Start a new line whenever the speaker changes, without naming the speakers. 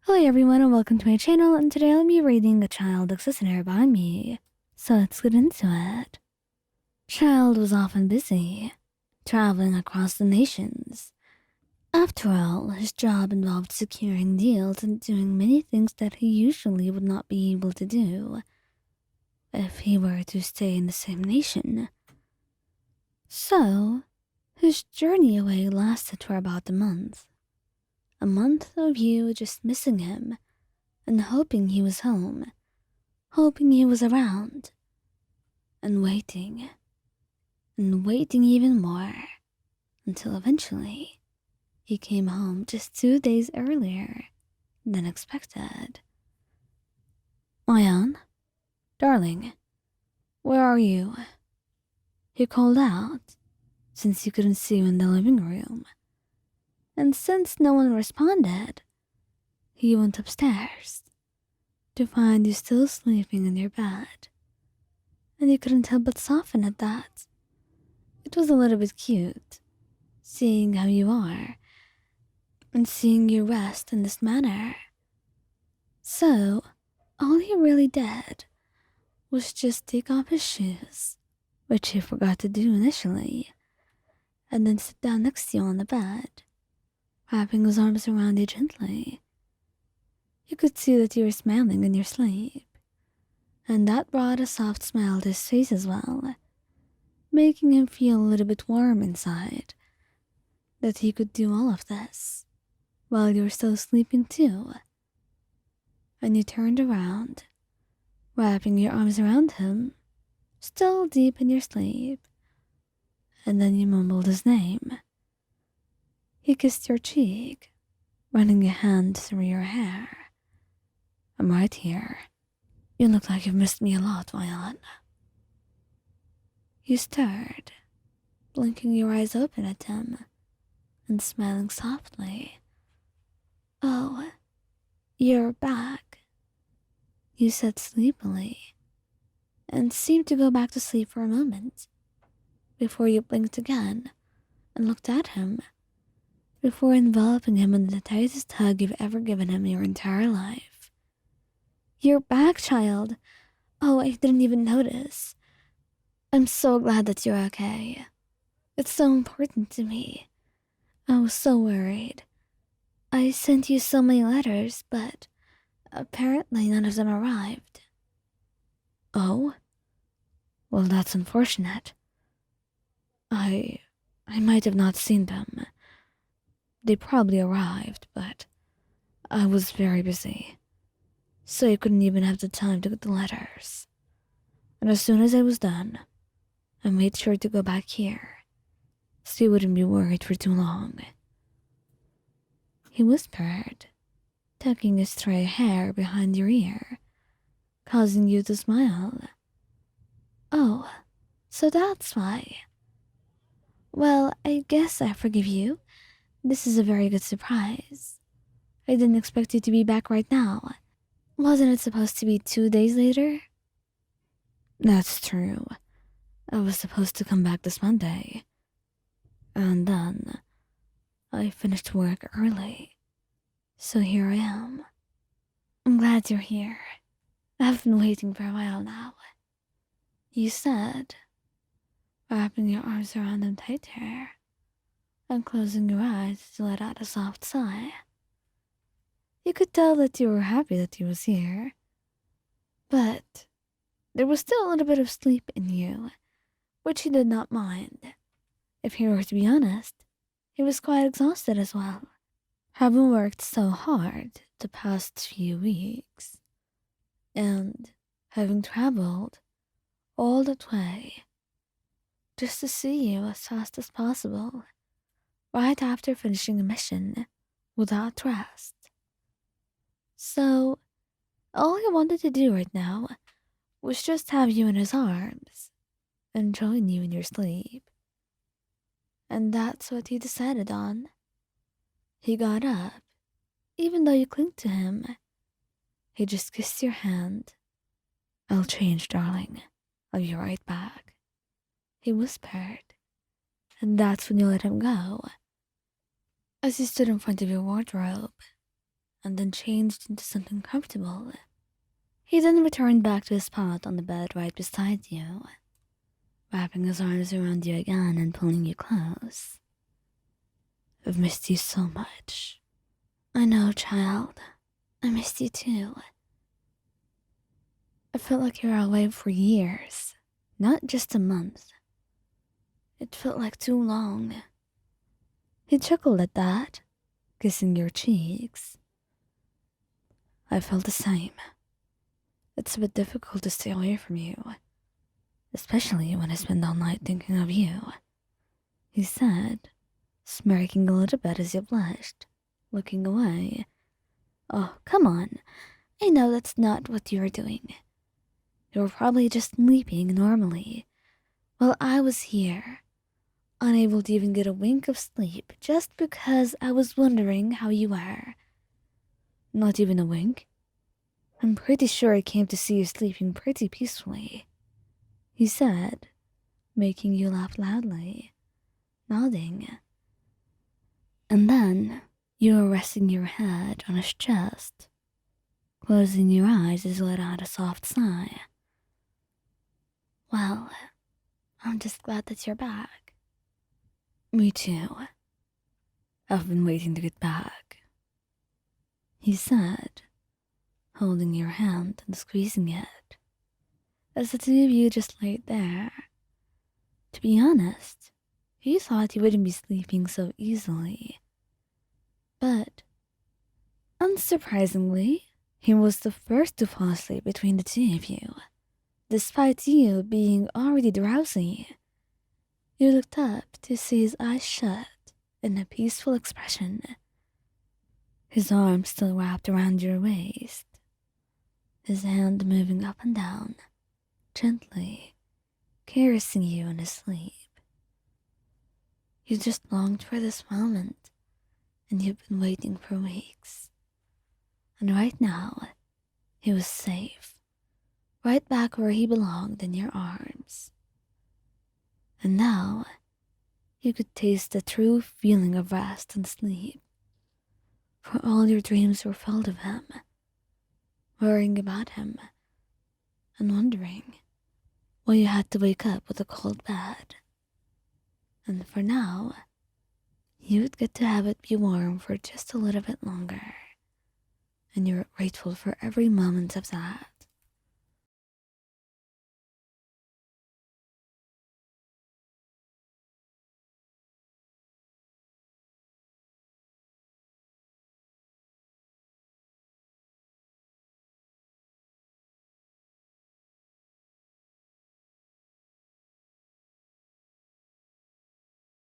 Hello everyone and welcome to my channel, and today I'll be reading a Childe listener by me. So let's get into it. Childe was often busy, traveling across the nations. After all, his job involved securing deals and doing many things that he usually would not be able to do if he were to stay in the same nation. So, his journey away lasted for about a month. A month of you just missing him and hoping he was home, hoping he was around, and waiting even more, until eventually he came home just 2 days earlier than expected. Ayan, darling, where are you? He called out, since he couldn't see you in the living room. And since no one responded, he went upstairs to find you still sleeping in your bed. And you couldn't help but soften at that. It was a little bit cute, seeing how you are, and seeing you rest in this manner. So, all he really did was just take off his shoes, which he forgot to do initially, and then sit down next to you on the bed, wrapping his arms around you gently. You could see that you were smiling in your sleep, and that brought a soft smile to his face as well, making him feel a little bit warm inside, that he could do all of this while you were still sleeping too. And you turned around, wrapping your arms around him, still deep in your sleep, and then you mumbled his name. He kissed your cheek, running a hand through your hair. I'm right here. You look like you've missed me a lot, Violet. You stirred, blinking your eyes open at him, and smiling softly. Oh, you're back, you said sleepily, and seemed to go back to sleep for a moment, before you blinked again and looked at him, before enveloping him in the tightest hug you've ever given him your entire life. You're back, child. Oh, I didn't even notice. I'm so glad that you're okay. It's so important to me. I was so worried. I sent you so many letters, but apparently none of them arrived. Oh? Well, that's unfortunate. I might have not seen them. They probably arrived, but I was very busy, so I couldn't even have the time to get the letters. And as soon as I was done, I made sure to go back here, so you wouldn't be worried for too long. He whispered, tucking his stray hair behind your ear, causing you to smile. Oh, so that's why. Well, I guess I forgive you. This is a very good surprise. I didn't expect you to be back right now. Wasn't it supposed to be 2 days later? That's true. I was supposed to come back this Monday. And then I finished work early. So here I am. I'm glad you're here. I've been waiting for a while now. You said, wrapping your arms around him tighter and closing your eyes to let out a soft sigh. You could tell that you were happy that he was here, but there was still a little bit of sleep in you, which he did not mind. If he were to be honest, he was quite exhausted as well, having worked so hard the past few weeks, and having traveled all that way just to see you as fast as possible, right after finishing a mission without rest. So, all he wanted to do right now was just have you in his arms and join you in your sleep. And that's what he decided on. He got up, even though you clinged to him. He just kissed your hand. I'll change, darling. I'll be right back, he whispered, and that's when you let him go. As you stood in front of your wardrobe and then changed into something comfortable. He then returned back to his spot on the bed right beside you, wrapping his arms around you again and pulling you close. I've missed you so much. I know, child. I missed you too. I felt like you were away for years, not just a month. It felt like too long. He chuckled at that, kissing your cheeks. I felt the same. It's a bit difficult to stay away from you, especially when I spend all night thinking of you, he said, smirking a little bit as you blushed, looking away. Oh, come on. I know that's not what you were doing. You were probably just sleeping normally, while I was here, unable to even get a wink of sleep just because I was wondering how you were. Not even a wink? I'm pretty sure I came to see you sleeping pretty peacefully, he said, making you laugh loudly, nodding. And then you were resting your head on his chest, closing your eyes as you let out a soft sigh. Well, I'm just glad that you're back. Me too. I've been waiting to get back, he said, holding your hand and squeezing it, as the two of you just laid there. To be honest, he thought you wouldn't be sleeping so easily. But, unsurprisingly, he was the first to fall asleep between the two of you, despite you being already drowsy. You looked up to see his eyes shut in a peaceful expression, his arm still wrapped around your waist, his hand moving up and down, gently, caressing you in his sleep. You just longed for this moment, and you've been waiting for weeks. And right now, he was safe, right back where he belonged in your arms. And now, you could taste the true feeling of rest and sleep, for all your dreams were filled of him, worrying about him, and wondering why you had to wake up with a cold bed. And for now, you'd get to have it be warm for just a little bit longer, and you were grateful for every moment of that.